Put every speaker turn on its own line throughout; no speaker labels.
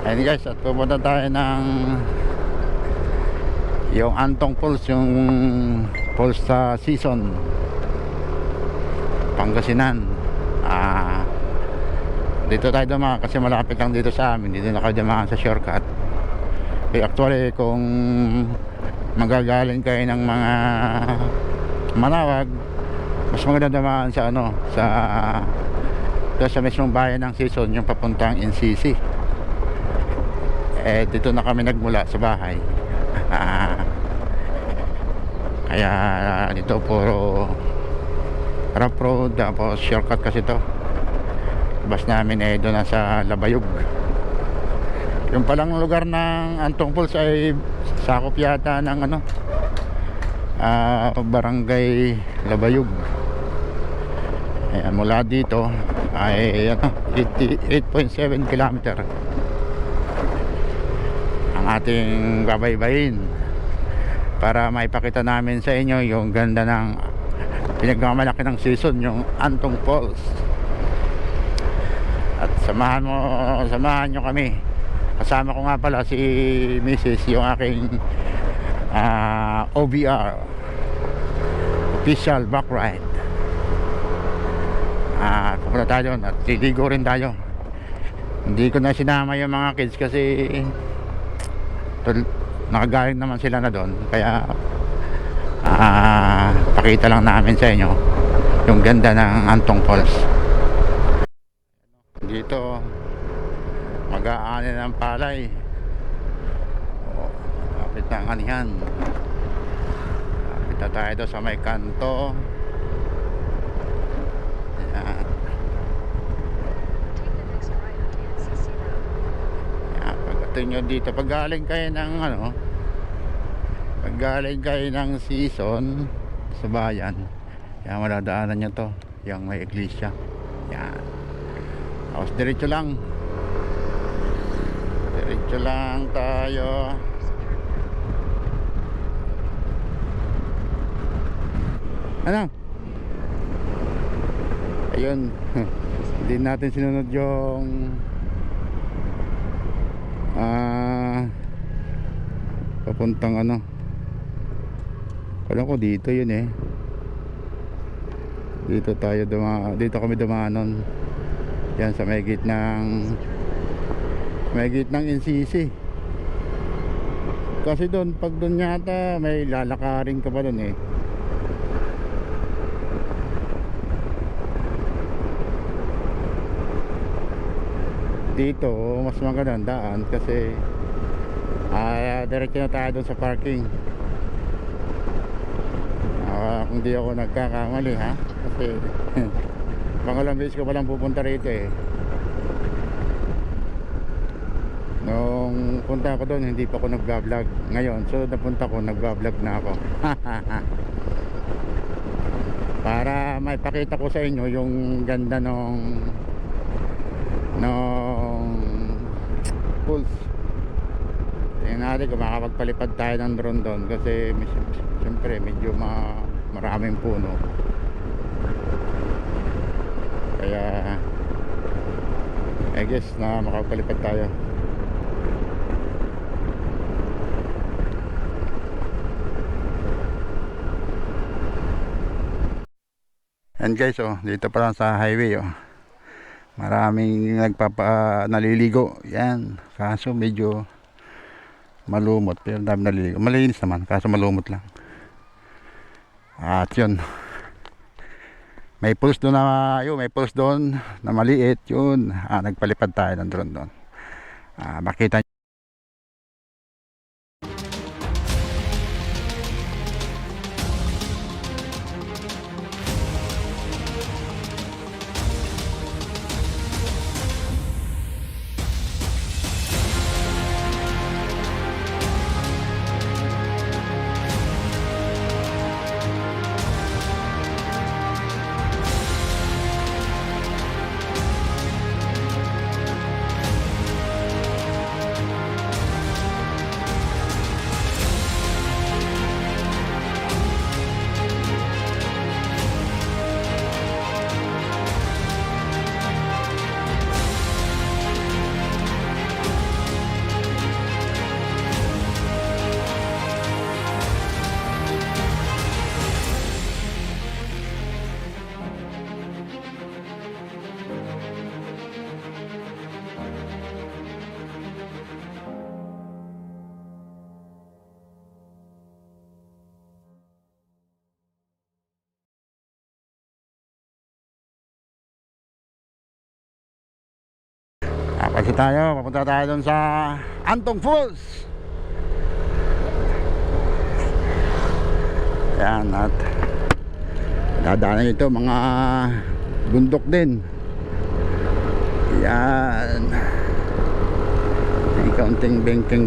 Ayun guys, at pupunta tayo ng yung Antong Falls, yung falls sa Season, Pangasinan. Dito tayo dumaan kasi malapit lang dito sa amin. Dito na kayo dumaan sa shortcut. Actually, kung magagaling kayo ng mga Manawag, mas maganda dumaan sa sa mismong bayan ng Season, yung papuntang NCC. Dito na kami nagmula sa bahay. Kaya dito puro rough road, tapos shortcut kasi to. Bus namin doon na sa Labayog. Yung palang lugar ng Antong Falls ay sakop yata ng Barangay Labayog. Mula dito ay 8.7 kilometer ang ating babaybayin para maipakita namin sa inyo yung ganda ng pinagmamalaki ng Season, yung Antong Falls. At samahan nyo kami. Kasama ko nga pala si Mrs., yung aking OBR, official back ride. Pupunta tayo at liligo rin tayo. Hindi ko na sinama yung mga kids kasi nakagaling naman sila na doon. Kaya pakita lang namin sa inyo yung ganda ng Antong Falls. Dito mag-aani ng palay. Lapit ng anihan. Lapit na tayo doon sa may kanto. Ayan. Pagdating nyo dito, pag galing kayo ng pag galing kayo ng Season sa bayan, yan, madadaanan nyo to, yung may iglesia. Yan. Tapos diretso lang tayo. Ayun. Hindi natin sinunod yung papuntang alam ko dito yun dito kami dumanon. Yan sa may gitnang NCC. Kasi doon, pag doon yata may lalakarin ka pa doon Dito mas magandang daan kasi diretso na tayo doon sa parking. Kung di ako nagkakamali kasi pangalang beses ko palang pupunta rito nung punta ko doon hindi pa ako nag-vlog. Ngayon so napunta ko, nag-vlog na ako. Para maipakita ko sa inyo yung ganda nung falls. Tingnan natin kung makapagpalipad tayo ng drone doon kasi siyempre medyo maraming puno. Kaya I guess na makapagpalipad tayo. And guys, dito pa lang sa highway maraming naliligo. Yan, kaso medyo malumot, pero dami naliligo. Malinis naman, kaso malumot lang. At yun, may pulse doon na maliit. Yun, nagpalipad tayo ng drone doon. Makita Kasi tayo, papunta tayo doon sa Antong Falls. Yan, at dadaanan ito mga bundok din. Yan, may kaunting bengkeng.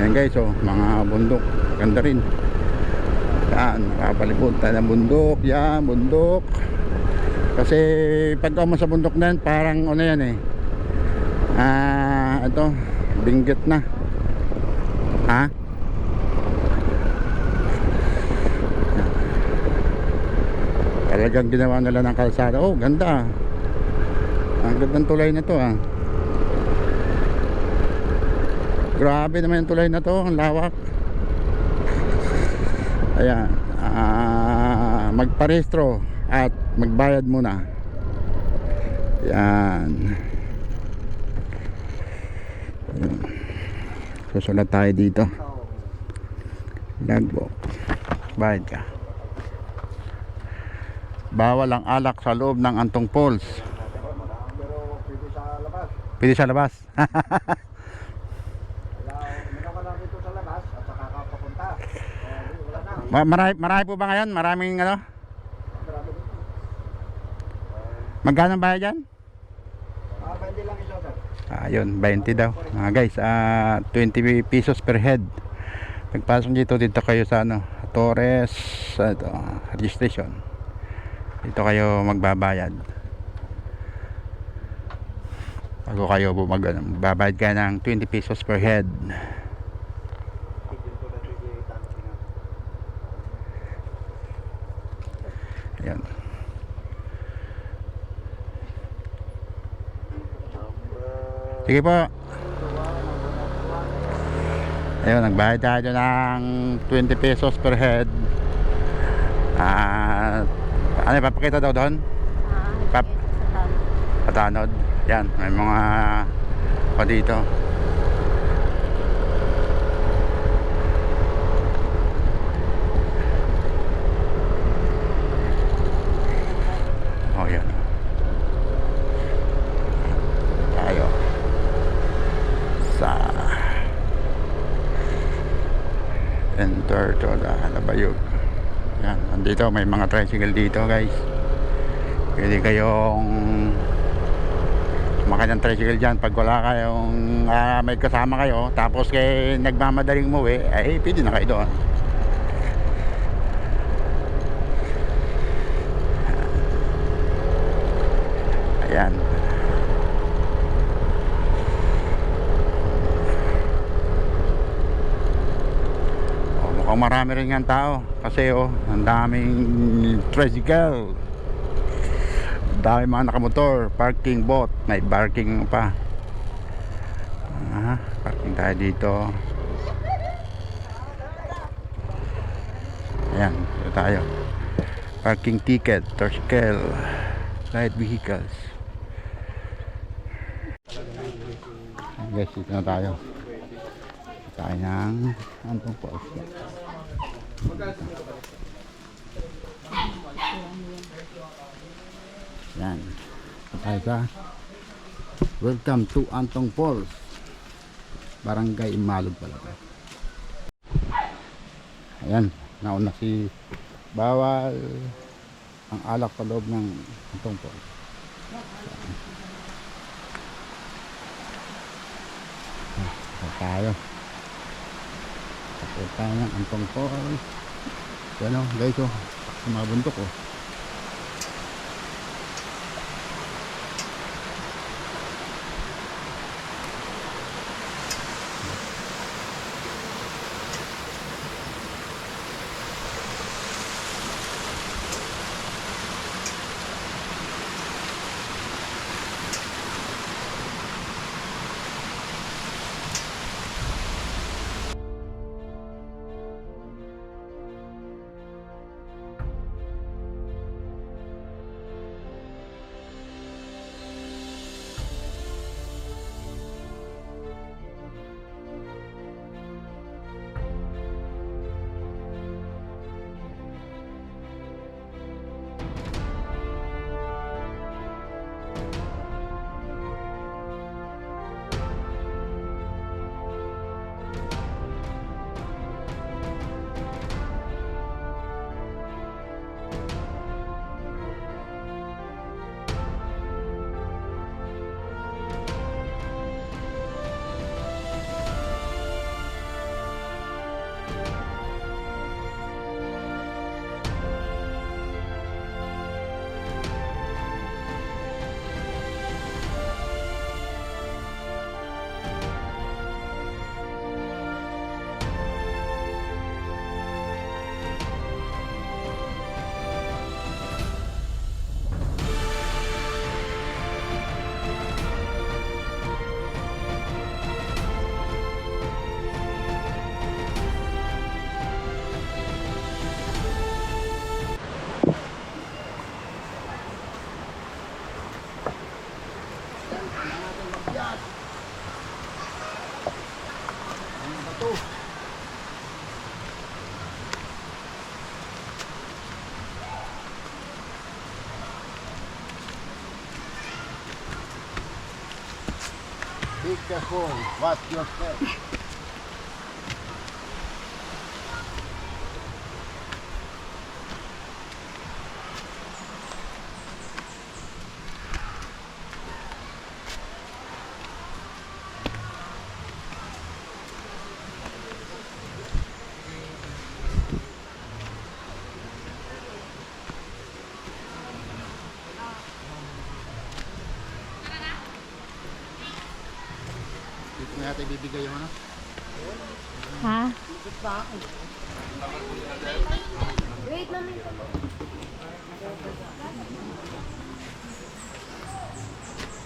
Yan guys, oh, mga bundok, ganda rin. Yan, nakapalipod tayo ng bundok. Yan, bundok. Kasi pag mo sa bundok na yan, parang ano yan eh, ito, binggit na. Ha? Talagang ginawa nila ng kalsada. Oh, ganda. Ang gandang tulay na to, ah. Grabe naman yung tulay na to, ang lawak. Ayan, magparehistro at magbayad muna. Yan. Susunod tayo dito. Logbook. Bayad ka. Bawal ang alak sa loob ng Antong Falls. Pwede sa labas. Marami po ba ngayon? Maraming ano? Magkano ang bayad dyan?
20 lang isa, sir.
Ayun, 20 daw. Mga guys, 20 pesos per head. Pagpasok dito kayo sa ano, Torres, registration. Dito kayo magbabayad. Bago kayo magbabayad ka ng 20 pesos per head. Ayan. Sige po. Ayun, nagbayad tayo ng 20 pesos per head. Ano ipapakita daw doon? Patanod. Yan, may mga pa dito. Oh, yan. Tayo sa enter to the Labayog. Yan, nandito may mga tricycle dito guys. Pwede kayong sumakay ng tricycle dyan pag wala kayong may kasama kayo, tapos kay nagmamadaling umuwi, ay pwede na kayo doon. Ayan. Mukhang marami rin nga tao kasi ang daming tricycle, dami mga nakamotor, parking bot, may parking pa. Parking tayo dito. Ayan, dito tayo. Parking ticket, tricycle, light vehicles. Guys, dito na tayo. Tayo ng Antong Falls. Yan. Tayo sa welcome to Antong Falls, Barangay Imalog pala. Ayan, nauna si bawal ang alak sa loob ng Antong Falls. Tayo. Tapos tayo ng Antong Falls. Yan o guys, sumabundok . Be careful, watch your step. Dito na natin ibibigay yung ano.
Ha?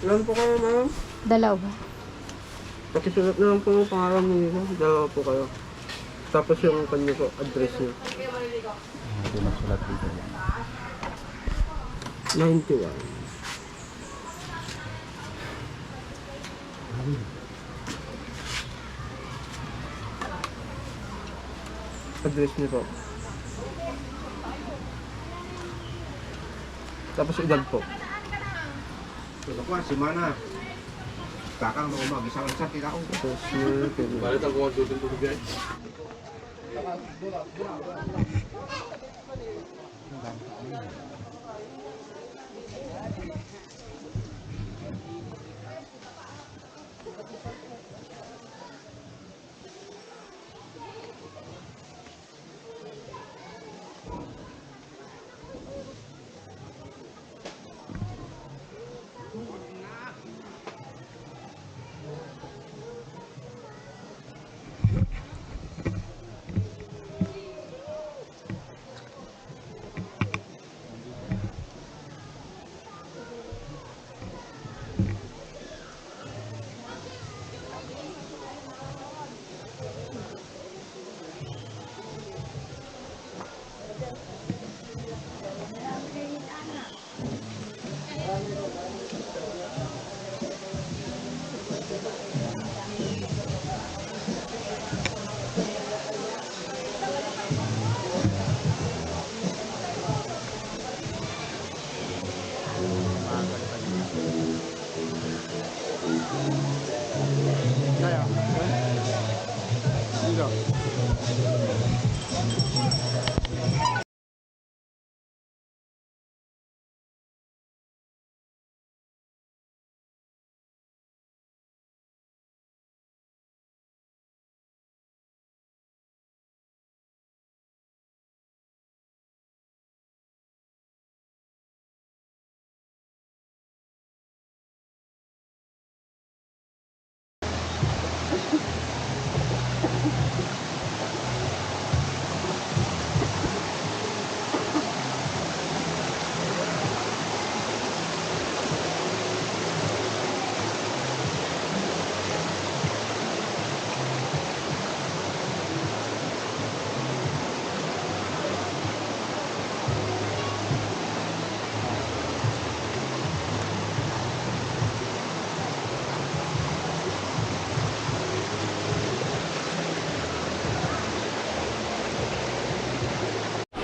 Ilan po kayo, ma'am?
Dalawa.
Pakisulat na lang po yung pangalan niyo. Dalawa po kayo. Tapos yung kanya po, address niyo.
Hindi masulat dito.
91. Address niyo po. Tapos edad po.
Ito ko, si Mana. Kakang mo mag-isang sa kita ko.
Tapos niyo.
Balik ang kuha doon tubig yan.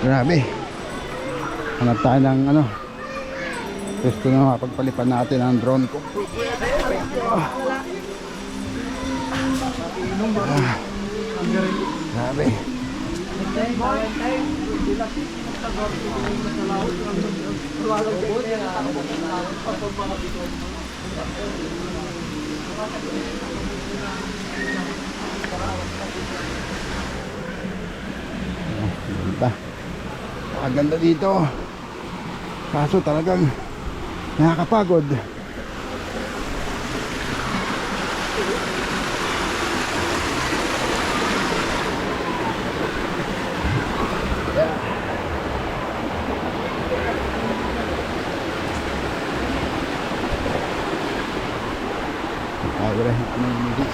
Grabe. Hanap tayo ng ano, gusto na mapagpalipan natin ang drone ko. Grabe. Ganda. Ang ganda dito. Kaso talagang nakakapagod. Boleh ambil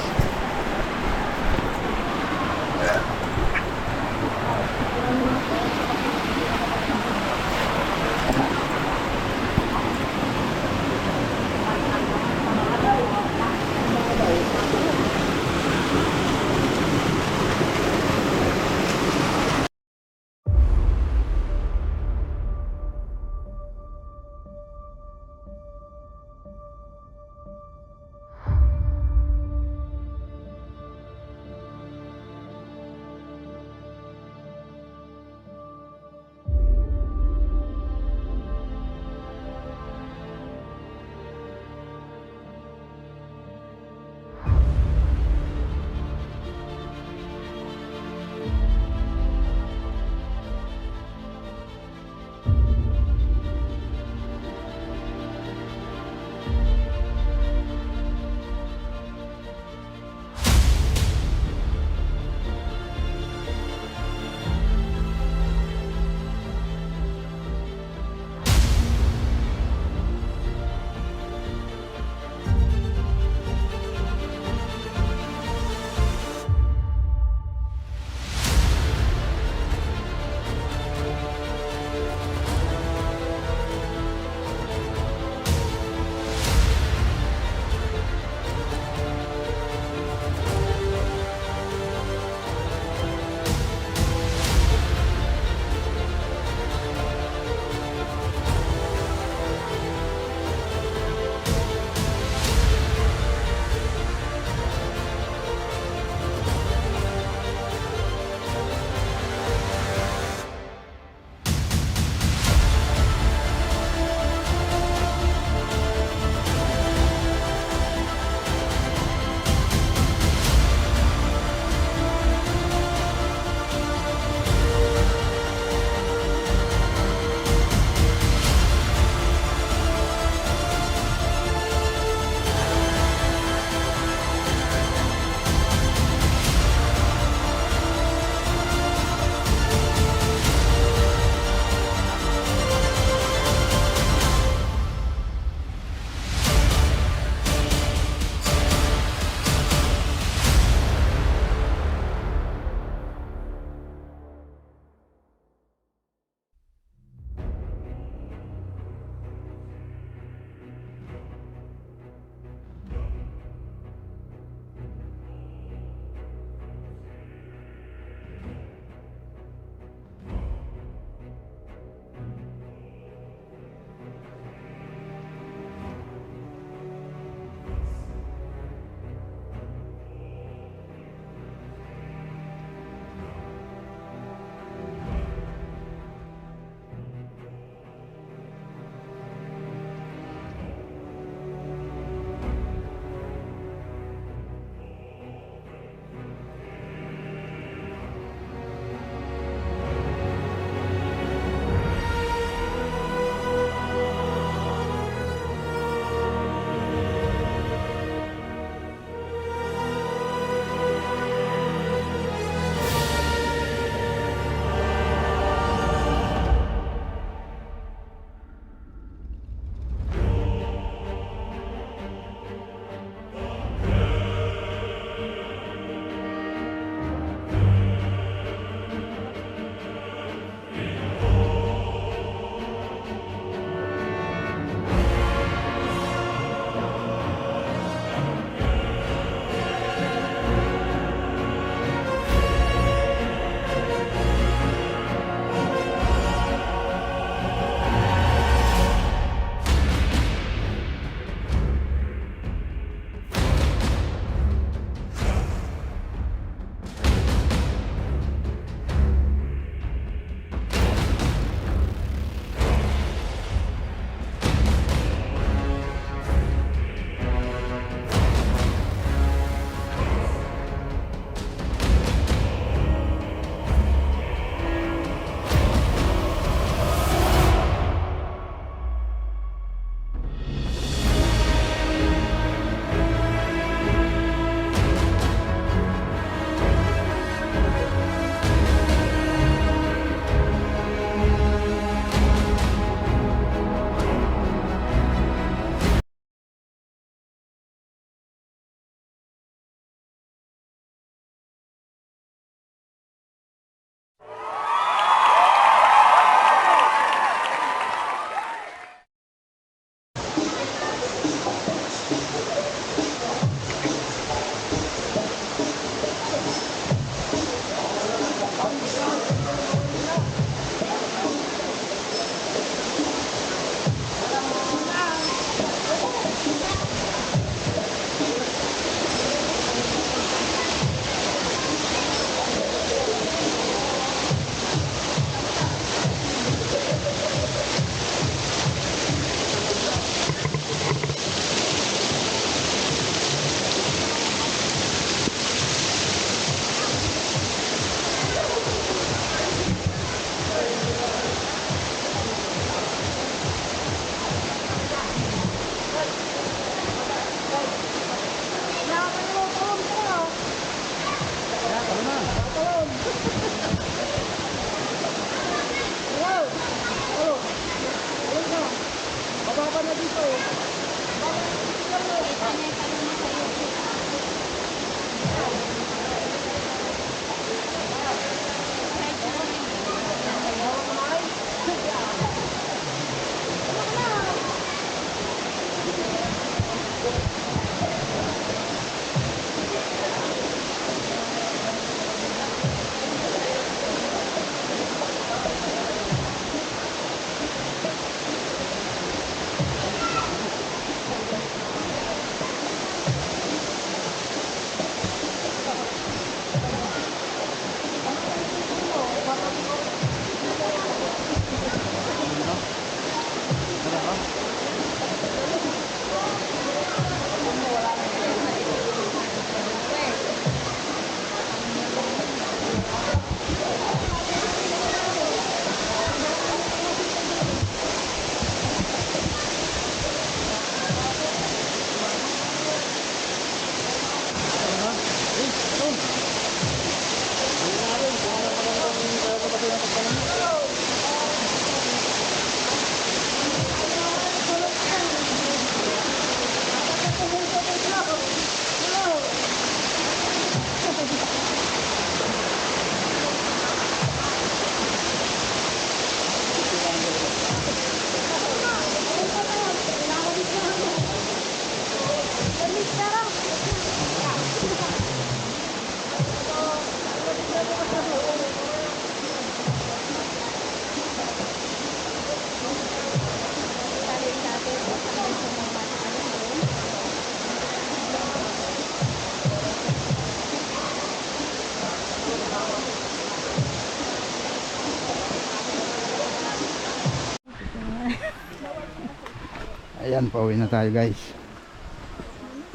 Ayan, pauwi na tayo guys.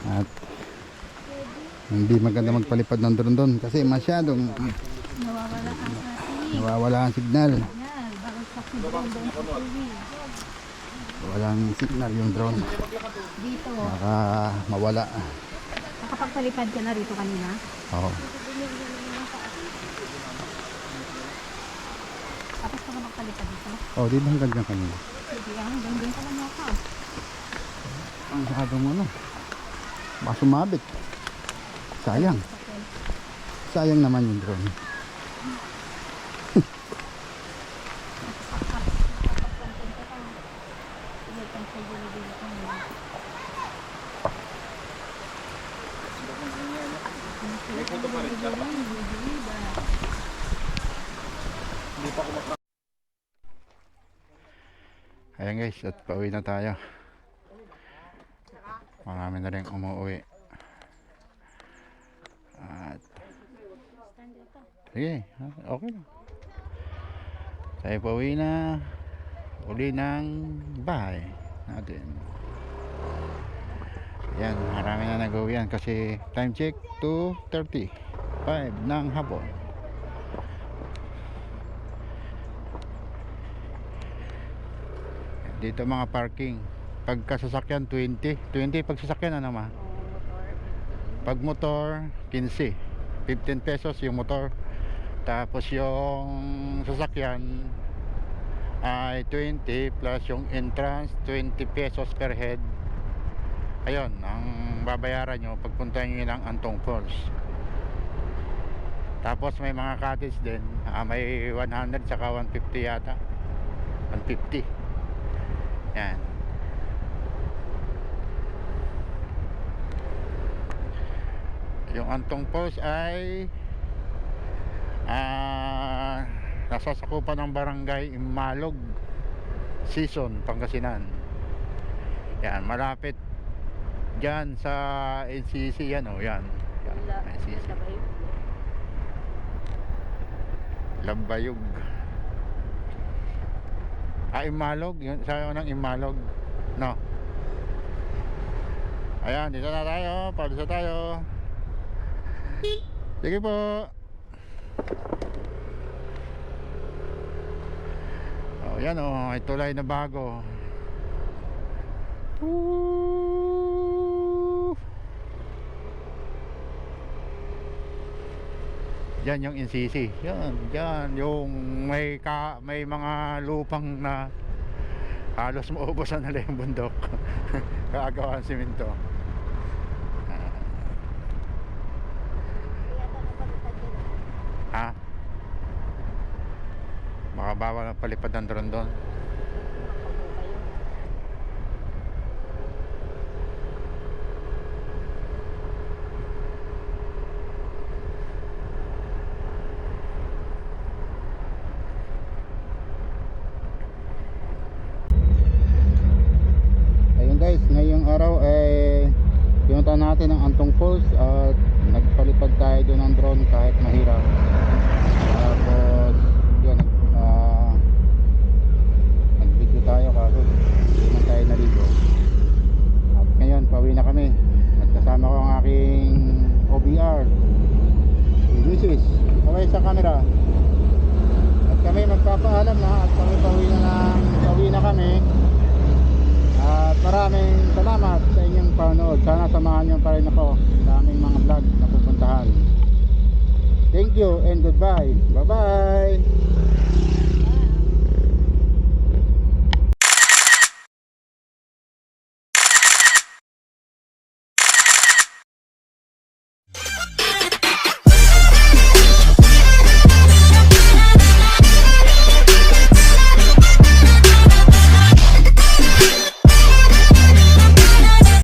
At hindi maganda magpalipad ng drone doon kasi masyadong
Nawawala ang ating
nawawala ang signal.
signal. Bakit sa drone doon sa TV?
Walang signal yung drone.
Dito.
Baka mawala.
Nakapagpalipad ka na rito kanina?
Oo.
Tapos ka na magpalipad dito?
Oh, di hanggang dyan kanina.
Sige, hanggang din ka lang ako.
Ang sakadong ano. Baka sumabit. Sayang. Sayang naman yung drone. Ayan guys, at pauwi na tayo. Marami na rin umuwi. At sige, okay lang. Tayo pauwi na. Uli ng bahay natin. Yan, marami na nag-uwian kasi time check 2:35 ng hapon. Dito mga parking. Pagka sasakyan 20 pag sasakyan ano ma? Pag motor 15. 15 pesos yung motor. Tapos yung sasakyan ay 20 plus yung entrance 20 pesos per head. Ayun ang babayaran nyo pagpunta nyo ng Antong Falls. Tapos may mga cottage din, may 100 saka 150 yata. 150. Yan. Yung Antong Falls ay nasasakupan ng barangay Imalog, Season, Pangasinan. Yan, malapit dyan sa NCC yan o, yan. NCC. Lambayog. Imalog, yun, sa ng Imalog. No. Ayan, dito na tayo, palis na tayo. Sige po. Oh, yan oh, may tulay na bago. Yan yung NCC. Yan yung may mga lupang na halos maubusan nila yung bundok. Kagawa ng simento. Ha? Baka bawal ang palipad ng drone doon. Ayun guys, ngayong araw ay pinunta natin ang Antong Falls at nagpalipad tayo doon ng drone kahit mahirap. Tapos yun, nag-video tayo kaso hindi man tayo naligo. At ngayon pauwi na kami at kasama ko ang aking OBR, si Mrs. Kaway sa camera. At kami magpapaalam na at pauwi na kami. At maraming salamat sa inyong panood. Sana samahan nyo pa rin ako sa aming mga vlog na pupuntahan. Thank you and goodbye. Bye bye.